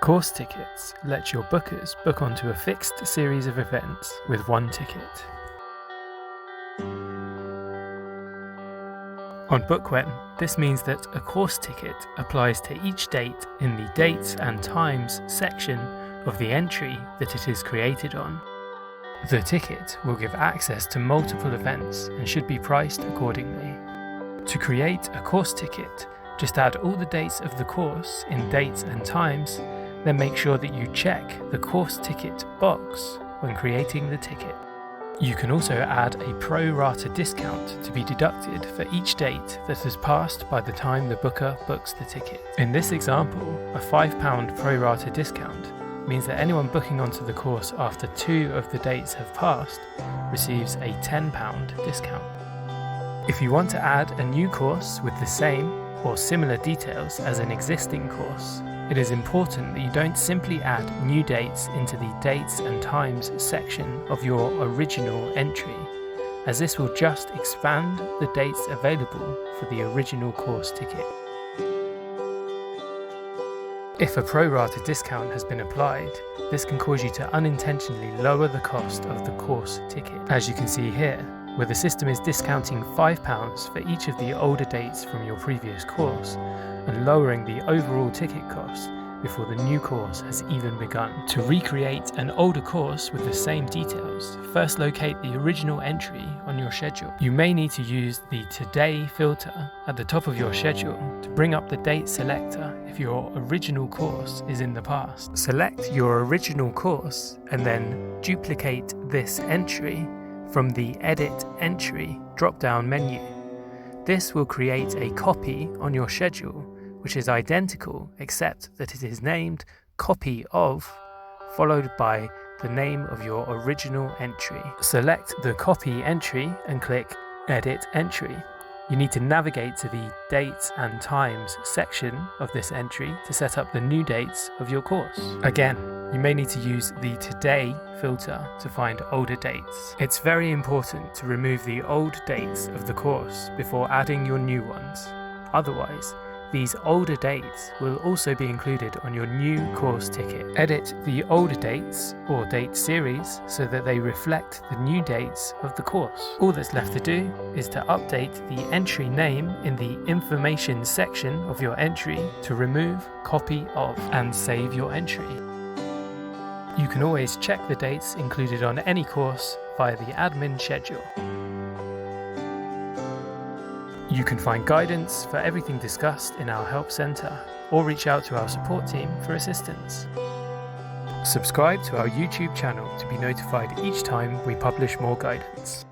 Course tickets let your bookers book onto a fixed series of events with one ticket. On Bookwhen, this means that a course ticket applies to each date in the Dates and Times section of the entry that it is created on. The ticket will give access to multiple events and should be priced accordingly. To create a course ticket, just add all the dates of the course in Dates and Times, then make sure that you check the course ticket box when creating the ticket. You can also add a pro-rata discount to be deducted for each date that has passed by the time the booker books the ticket. In this example, a £5 pro-rata discount means that anyone booking onto the course after 2 of the dates have passed receives a £10 discount. If you want to add a new course with the same or similar details as an existing course, it is important that you don't simply add new dates into the Dates and Times section of your original entry, as this will just expand the dates available for the original course ticket. If a pro-rata discount has been applied, this can cause you to unintentionally lower the cost of the course ticket. As you can see here, where the system is discounting £5 for each of the older dates from your previous course and lowering the overall ticket cost before the new course has even begun. To recreate an older course with the same details, first locate the original entry on your schedule. You may need to use the Today filter at the top of your schedule to bring up the date selector if your original course is in the past. Select your original course and then duplicate this entry from the Edit Entry drop-down menu. This will create a copy on your schedule which is identical except that it is named Copy Of, followed by the name of your original entry. Select the copy entry and click Edit Entry. You need to navigate to the Dates and Times section of this entry to set up the new dates of your course. Again, you may need to use the Today filter to find older dates. It's very important to remove the old dates of the course before adding your new ones. Otherwise, these older dates will also be included on your new course ticket. Edit the older dates or date series so that they reflect the new dates of the course. All that's left to do is to update the entry name in the Information section of your entry to remove Copy Of and save your entry. You can always check the dates included on any course via the admin schedule. You can find guidance for everything discussed in our Help Centre or reach out to our support team for assistance. Subscribe to our YouTube channel to be notified each time we publish more guidance.